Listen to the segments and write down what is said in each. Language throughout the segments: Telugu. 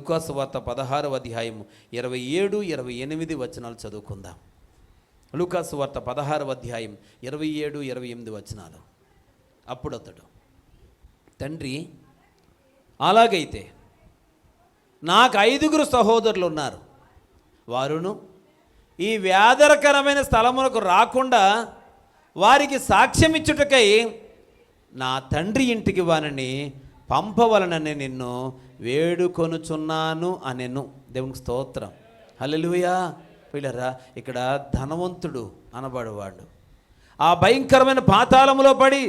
లూకాసు వార్త 16వ అధ్యాయం 27, 28 వచనాలు చదువుకుందాం. లూకాసు వార్త 16వ అధ్యాయం 27, 28 వచనాలు. అప్పుడు అతడు, తండ్రి, అలాగైతే నాకు 5 సహోదరులు ఉన్నారు. వారును ఈ వ్యాధరకరమైన స్థలములకు రాకుండా వారికి సాక్ష్యం ఇచ్చుటకై నా తండ్రి ఇంటికి వారిని పంపవలనని నిన్ను వేడుకొనుచున్నాను అనెను. దేవునికి స్తోత్రం. హల్లెలూయా. పిల్లరా, ఇక్కడ ధనవంతుడు అనబడేవాడు ఆ భయంకరమైన పాతాళములో పడి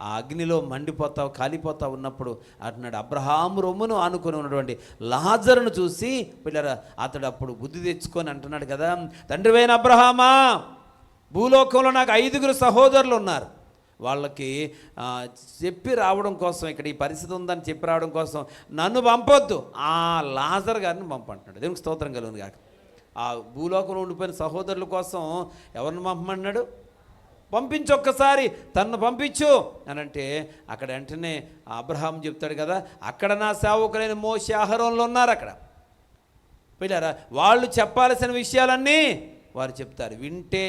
ఆ అగ్నిలో మండిపోతావు, కాలిపోతావు ఉన్నప్పుడు అంటున్నాడు, అబ్రహాము రొమ్మును ఆనుకొని ఉన్నటువంటి లాజరును చూసి, పిల్లరా, అతడు అప్పుడు బుద్ధి తెచ్చుకొని అంటున్నాడు కదా, తండ్రివైన అబ్రహామా, భూలోకంలో నాకు 5 సహోదరులు ఉన్నారు. వాళ్ళకి చెప్పి రావడం కోసం, ఇక్కడ ఈ పరిస్థితి ఉందని చెప్పి రావడం కోసం నన్ను పంపొద్దు, ఆ లాజర్ గారిని పంపంటున్నాడు. దేవునికి స్తోత్రం కలుగును కాక. ఆ భూలోకంలో ఉండిపోయిన సహోదరుల కోసం ఎవరిని పంపమన్నాడు? పంపించు, ఒక్కసారి తన్ను పంపించు అని అంటే, అక్కడ వెంటనే అబ్రహాం చెప్తాడు కదా, అక్కడ నా సేవకులైన మోషే, అహరోన్లు ఉన్నారు. అక్కడ పిల్లరా, వాళ్ళు చెప్పాల్సిన విషయాలన్నీ వారు చెప్తారు. వింటే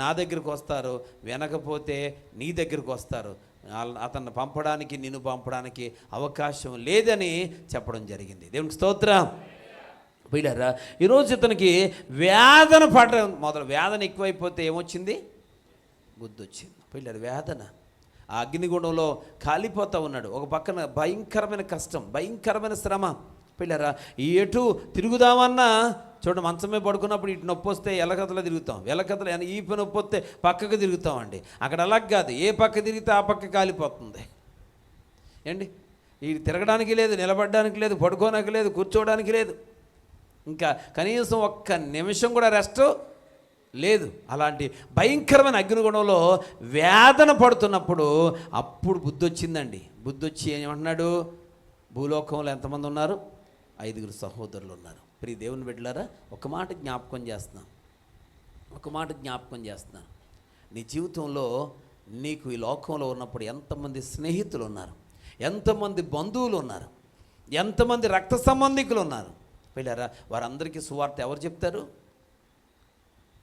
నా దగ్గరికి వస్తారు, వినకపోతే నీ దగ్గరికి వస్తారు. అతన్ని పంపడానికి, నిన్ను పంపడానికి అవకాశం లేదని చెప్పడం జరిగింది. దేవునికి స్తోత్రం. పిల్లరా, ఈరోజు ఇతనికి వేదన పడడం మొదలు. వేదన ఎక్కువైపోతే ఏమొచ్చింది? బుద్ధి వచ్చింది. పిల్లలు, వేదన, ఆ అగ్నిగుండంలో కాలిపోతూ ఉన్నాడు. ఒక పక్కన భయంకరమైన కష్టం, భయంకరమైన శ్రమ. పిల్లరా, ఎటు తిరుగుదామన్నా చూడండి, మంచమే పడుకున్నప్పుడు ఇటు నొప్పి వస్తే ఎలకతలో తిరుగుతాం, ఎలకతలు ఈ నొప్పి వస్తే పక్కకు తిరుగుతామండి. అక్కడ అలాగ కాదు, ఏ పక్క తిరిగితే ఆ పక్క కాలిపోతుంది ఏండి. ఈ తిరగడానికి లేదు, నిలబడడానికి లేదు, పడుకోవడానికి లేదు, కూర్చోవడానికి లేదు, ఇంకా కనీసం ఒక్క నిమిషం కూడా రెస్ట్ లేదు. అలాంటి భయంకరమైన అగ్నిగుణంలో వేదన పడుతున్నప్పుడు అప్పుడు బుద్ధి వచ్చిందండి. బుద్ధి వచ్చి ఏమంటున్నాడు? భూలోకంలో ఎంతమంది ఉన్నారు? 5 సహోదరులు ఉన్నారు. ప్రియ దేవుని బిడ్డలారా, ఒక మాట జ్ఞాపకం చేస్తున్నాను. నీ జీవితంలో నీకు ఈ లోకంలో ఉన్నప్పుడు ఎంతమంది స్నేహితులు ఉన్నారు, ఎంతమంది బంధువులు ఉన్నారు, ఎంతమంది రక్త సంబంధికులు ఉన్నారు. పిల్లరా, వారందరికీ సువార్త ఎవరు చెప్తారు?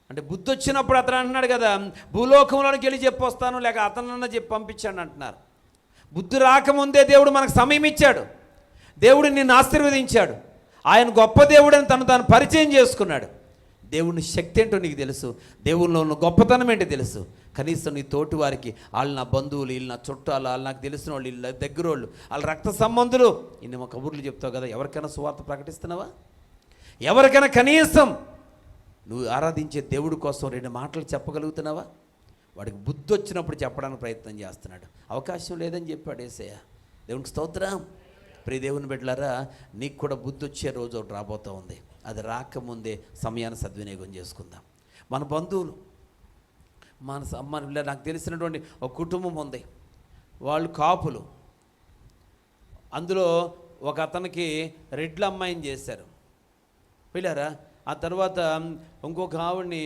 అంటే బుద్ధి వచ్చినప్పుడు అతను అంటున్నాడు కదా, భూలోకంలోనికి వెళ్ళి చెప్పొస్తాను, లేక అతనన్నా చెప్పి పంపించాడు అంటున్నారు. బుద్ధి రాకముందే దేవుడు మనకు సమయం ఇచ్చాడు. దేవుడు నిన్ను ఆశీర్వదించాడు. ఆయన గొప్ప దేవుడని తాను పరిచయం చేసుకున్నాడు. దేవుని శక్తి ఏంటో నీకు తెలుసు, దేవునిలో ఉన్న గొప్పతనం ఏంటో తెలుసు. కనీసం నీ తోటి వారికి, వాళ్ళు నా బంధువులు, వీళ్ళు నా చుట్టాలు, వాళ్ళు నాకు తెలిసిన వాళ్ళు, వీళ్ళు దగ్గర వాళ్ళు, వాళ్ళ రక్త సంబంధులు, ఇన్ని మా కబుర్లు చెప్తావు కదా, ఎవరికైనా సువార్త ప్రకటిస్తున్నావా? ఎవరికైనా కనీసం నువ్వు ఆరాధించే దేవుడి కోసం 2 మాటలు చెప్పగలుగుతున్నావా? వాడికి బుద్ధి వచ్చినప్పుడు చెప్పడానికి ప్రయత్నం చేస్తున్నాడు. అవకాశం లేదని చెప్పాడు యేసయ్య. దేవునికి స్తోత్రం. ప్రియ దేవుని బిడ్డలారా, నీకు కూడా బుద్ధి వచ్చే రోజు ఒకటి రాబోతూ ఉంది. అది రాకముందే సమయాన్ని సద్వినియోగం చేసుకుందాం. మన బంధువులు, మన నాకు తెలిసినటువంటి ఒక కుటుంబం ఉంది, వాళ్ళు కాపులు. అందులో ఒక అతనికి రెడ్ల అమ్మాయిని చేశారు. పిల్లారా, ఆ తర్వాత ఇంకొక ఆవిడ్ని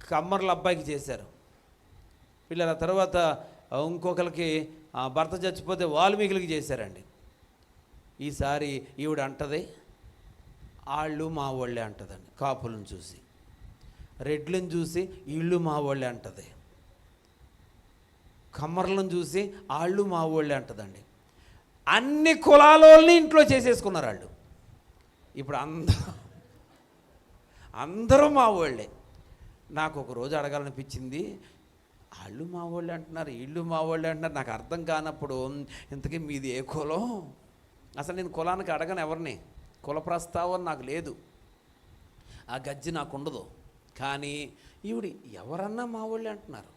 కమ్మర్ల అబ్బాయికి చేశారు. పిల్లల తర్వాత ఇంకొకరికి భర్త చచ్చిపోతే వాల్మీకులకి చేశారండి. ఈసారి ఈవిడ అంటది, వాళ్ళు మా వాళ్ళే అంటదండి. కాపులను చూసి, రెడ్లను చూసి వీళ్ళు మా వాళ్ళే అంటది, కమ్మర్లను చూసి వాళ్ళు మా వాళ్ళే అంటదండి. అన్ని కులాలని ఇంట్లో చేసేసుకున్నారు వాళ్ళు. ఇప్పుడు అందరూ మా వాళ్ళే. నాకు ఒక రోజు అడగాలనిపించింది, వాళ్ళు మా వాళ్ళే అంటున్నారు, వీళ్ళు మా వాళ్ళే అంటున్నారు. నాకు అర్థం కానప్పుడు, ఇంతకీ మీది ఏ కులం? అసలు నేను కులానికి అడగను ఎవరిని, కుల ప్రస్తావన నాకు లేదు, ఆ గజ్జి నాకు ఉండదు. కానీ ఈవిడ ఎవరన్నా మా వాళ్ళే అంటున్నారు.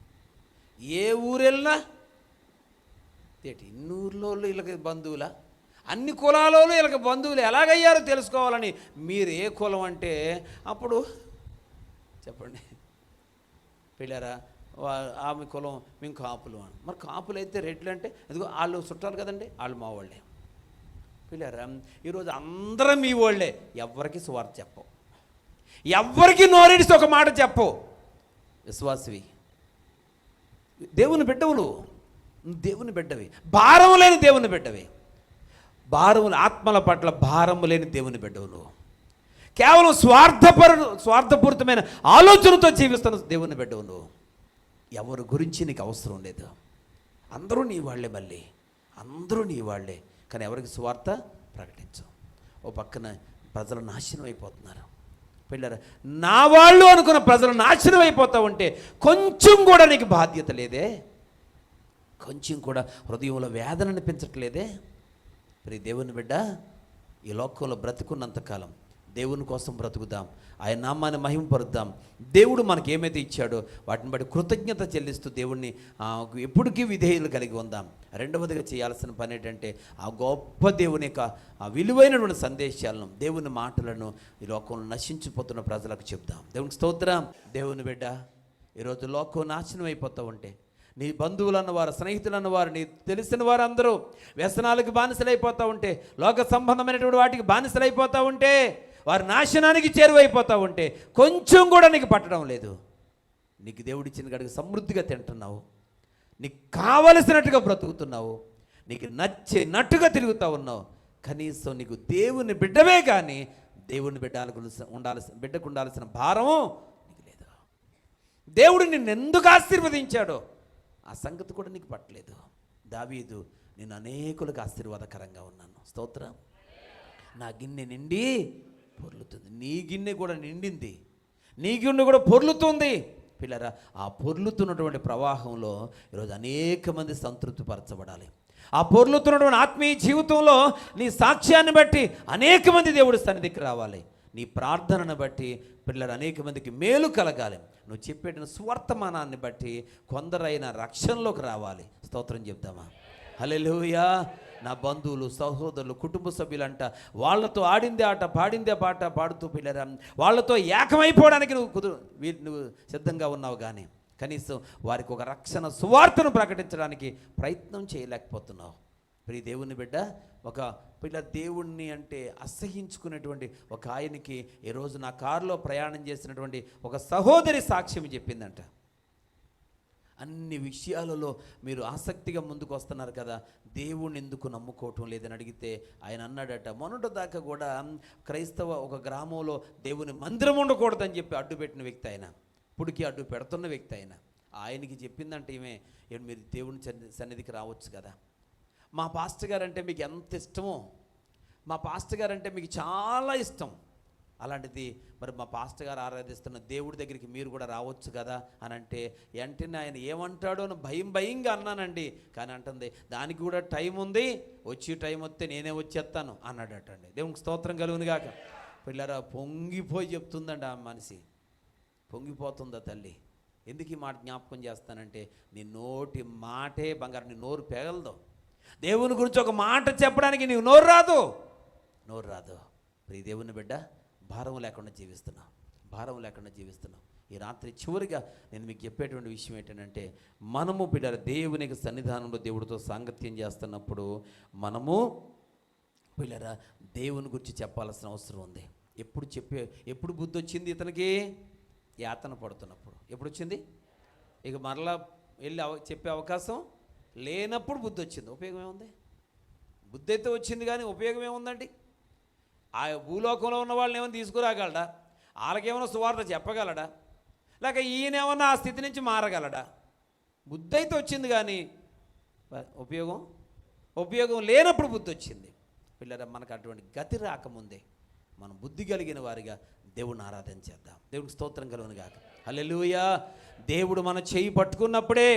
ఏ ఊరెళ్ళినా ఇన్ని ఊర్లో వీళ్ళకి బంధువులా, అన్ని కులాలలో వీళ్ళకి బంధువులు ఎలాగయ్యారో తెలుసుకోవాలని. మీరు ఏ కులం అంటే అప్పుడు చెప్పండి పిల్లరా, ఆమె కులం మేము కాపులు అని. మరి కాపులు అయితే రెడ్లు అంటే అదిగో వాళ్ళు చుట్టాలు కదండి, వాళ్ళు మా వాళ్ళే. పిల్లరా, ఈరోజు అందరం మీ వాళ్ళే. ఎవరికి సువార్త చెప్పవు, ఎవరికి నోరేడిసి ఒక మాట చెప్పవు. విశ్వాసవి, దేవుని బిడ్డవులు, దేవుని బిడ్డవి, భారం లేని దేవుని బిడ్డవి. భారములు, ఆత్మల పట్ల భారము లేని దేవుని బిడ్డవు నువ్వు. కేవలం స్వార్థపూరితమైన ఆలోచనతో జీవిస్తున్న దేవుని బిడ్డవు నువ్వు. ఎవరి గురించి నీకు అవసరం లేదు. అందరూ నీ వాళ్ళే, మళ్ళీ అందరూ నీ వాళ్ళే, కానీ ఎవరికి స్వార్థ ప్రకటించు. ఓ పక్కన ప్రజలు నాశనం అయిపోతున్నారు. పిల్లలు, నా వాళ్ళు అనుకున్న ప్రజలు నాశనం అయిపోతూ ఉంటే కొంచెం కూడా నీకు బాధ్యత లేదే, కొంచెం కూడా హృదయంలో వేదన అనిపించట్లేదే. మరి దేవుని బిడ్డ, ఈ లోకంలో బ్రతుకున్నంతకాలం దేవుని కోసం బ్రతుకుదాం, ఆయన నామాన్ని మహిమపరుద్దాం. దేవుడు మనకి ఏమైతే ఇచ్చాడో వాటిని బట్టి కృతజ్ఞత చెల్లిస్తూ దేవుణ్ణి ఎప్పటికీ విధేయులు కలిగి ఉందాం. రెండవదిగా చేయాల్సిన పని ఏంటంటే ఆ గొప్ప దేవుని యొక్క ఆ విలువైనటువంటి సందేశాలను, దేవుని మాటలను ఈ లోకంలో నశించిపోతున్న ప్రజలకు చెప్దాం. దేవునికి స్తోత్రం. దేవుని బిడ్డ, ఈరోజు లోకం నాశనం అయిపోతూ ఉంటే నీ బంధువులు అన్నవారు, స్నేహితులు అన్నవారు, నీ తెలిసిన వారు అందరూ వ్యసనాలకు బానిసలైపోతూ ఉంటే, లోక సంబంధమైనటువంటి వాటికి బానిసలైపోతూ ఉంటే, వారు నాశనానికి చేరువైపోతూ ఉంటే కొంచెం కూడా నీకు పట్టడం లేదు. నీకు దేవుడిచ్చిన గడికి సమృద్ధిగా తింటున్నావు, నీకు కావలసినట్టుగా బ్రతుకుతున్నావు, నీకు నచ్చినట్టుగా తిరుగుతూ ఉన్నావు. కనీసం నీకు దేవుని బిడ్డవే కానీ దేవుని బిడ్డకు ఉండాల్సిన భారము నీకు లేదు. దేవుడు నిన్ను ఎందుకు ఆశీర్వదించాడో ఆ సంగతి కూడా నీకు పట్టలేదు. దావీదు, నేను అనేకులకు ఆశీర్వాదకరంగా ఉన్నాను. స్తోత్రం. నా గిన్నె నిండి పొర్లుతుంది. నీ గిన్నె కూడా నిండింది, నీ గిన్నె కూడా పొర్లుతుంది. పిల్లరా, ఆ పొర్లుతున్నటువంటి ప్రవాహంలో ఈరోజు అనేక మంది సంతృప్తిపరచబడాలి. ఆ పొర్లుతున్నటువంటి ఆత్మీయ జీవితంలో నీ సాక్ష్యాన్ని బట్టి అనేక మంది దేవుడి సన్నిధికి రావాలి. నీ ప్రార్థనను బట్టి పిల్లలు అనేక మందికి మేలు కలగాలి. నువ్వు చెప్పేట స్వర్తమానాన్ని బట్టి కొందరైన రక్షణలోకి రావాలి. స్తోత్రం చెప్దామా? హల్లెలూయా. నా బంధువులు, సహోదరులు, కుటుంబ సభ్యులంట వాళ్ళతో ఆడిందే ఆట, పాడిందే పాట పాడుతూ పిల్లరా వాళ్ళతో ఏకమైపోవడానికి నువ్వు సిద్ధంగా ఉన్నావు, కానీ కనీసం వారికి ఒక రక్షణ సువార్తను ప్రకటించడానికి ప్రయత్నం చేయలేకపోతున్నావు. ప్రియ దేవుని బిడ్డ, ఒక పిల్ల దేవుణ్ణి అంటే అసహించుకునేటువంటి ఒక ఆయనకి ఈరోజు నా కారులో ప్రయాణం చేసినటువంటి ఒక సహోదరి సాక్ష్యం చెప్పిందంట. అన్ని విషయాలలో మీరు ఆసక్తిగా ముందుకు వస్తున్నారు కదా, దేవుణ్ణి ఎందుకు నమ్ముకోవటం లేదని అడిగితే ఆయన అన్నాడట, మొన్నటి దాకా కూడా క్రైస్తవ ఒక గ్రామంలో దేవుని మందిరం ఉండకూడదని చెప్పి అడ్డుపెట్టిన వ్యక్తి ఆయన, ఇప్పటికీ అడ్డు పెడుతున్న వ్యక్తి ఆయన. ఆయనకి చెప్పిందంటే ఈమె, మీరు దేవుని సన్నిధికి రావచ్చు కదా, మా పాస్టర్ గారు అంటే మీకు ఎంత ఇష్టమో, మా పాస్టర్ గారు అంటే మీకు చాలా ఇష్టం, అలాంటిది మరి మా పాస్టర్ గారు ఆరాధిస్తున్న దేవుడి దగ్గరికి మీరు కూడా రావచ్చు కదా అని అంటే, వెంటనే ఆయన ఏమంటాడో అని భయంగా అన్నానండి. కానీ అంటుంది, దానికి కూడా టైం ఉంది, వచ్చి టైం వస్తే నేనే వచ్చేస్తాను అన్నాడటండి. దేవునికి స్తోత్రం కలుగును గాక. పిల్లరా, పొంగిపోయి చెప్తుందండి ఆ మనిషి, పొంగిపోతుందా తల్లి. ఎందుకు ఈ మాట జ్ఞాపకం చేస్తానంటే, నీ నోటి మాటే బంగారు, నీ నోరు పెగలదు. దేవుని గురించి ఒక మాట చెప్పడానికి నీవు నోరు రాదు. ప్రియ దేవుని బిడ్డ, భారం లేకుండా జీవిస్తున్నావు. ఈ రాత్రి చివరిగా నేను మీకు చెప్పేటువంటి విషయం ఏంటంటే, మనము బిడ్డ దేవునికి సన్నిధానంలో దేవుడితో సాంగత్యం చేస్తున్నప్పుడు మనము పిల్లరా దేవుని గురించి చెప్పాల్సిన అవసరం ఉంది. ఎప్పుడు బుద్ధి వచ్చింది ఇతనికి? యాతన పడుతున్నప్పుడు. ఎప్పుడు వచ్చింది? ఇక మరలా వెళ్ళి చెప్పే అవకాశం లేనప్పుడు బుద్ధి వచ్చింది. ఉపయోగం ఏముంది? బుద్ధి అయితే వచ్చింది, కానీ ఉపయోగం ఏముందండి? ఆ భూలోకంలో ఉన్న వాళ్ళని ఏమైనా తీసుకురాగలడా? వాళ్ళకేమైనా సువార్త చెప్పగలడా? లేక ఈయనేమన్నా ఆ స్థితి నుంచి మారగలడా? బుద్ధి అయితే వచ్చింది, కానీ ఉపయోగం లేనప్పుడు బుద్ధి వచ్చింది. పిల్లరా, మనకు అటువంటి గతి రాకముందే మనం బుద్ధి కలిగిన వారిగా దేవుడిని ఆరాధన చేద్దాం. దేవుడికి స్తోత్రం కలుగును గాక. హల్లెలూయా. దేవుడు మన చేయి పట్టుకున్నప్పుడే,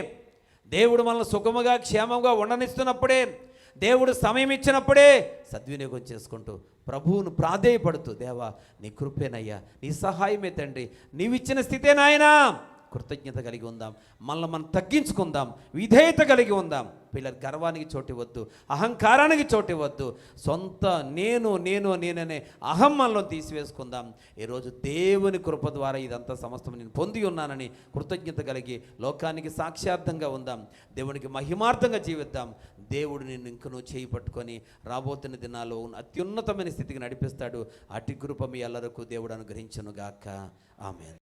దేవుడు మనల్ని సుఖముగా క్షేమంగా ఉండనిస్తున్నప్పుడే, దేవుడు సమయం ఇచ్చినప్పుడే సద్వినియోగం చేసుకుంటూ ప్రభువును ప్రాధేయపడుతూ, దేవా నీ కృపేనయ్యా, నీ సహాయమే తండ్రి, నీవిచ్చిన స్థితే నాయనా, కృతజ్ఞత కలిగి ఉందాం. మనల్ని మనం తగ్గించుకుందాం, విధేయత కలిగి ఉందాం. పిల్లలు గర్వానికి చోటివద్దు, అహంకారానికి చోటివద్దు. సొంత నేననే అహం మనలో తీసివేసుకుందాం. ఈరోజు దేవుని కృప ద్వారా ఇదంతా సమస్తం నేను పొంది ఉన్నానని కృతజ్ఞత కలిగి లోకానికి సాక్ష్యార్థంగా ఉందాం. దేవునికి మహిమార్థంగా జీవిద్దాం. దేవుడు నిన్ను ఇంకనూ చేయి పట్టుకొని రాబోతున్న దినాల్లో అత్యున్నతమైన స్థితికి నడిపిస్తాడు. అటు కృప మీ ఎల్లరకు దేవుడు అనుగ్రహించును గాక. ఆమేన్.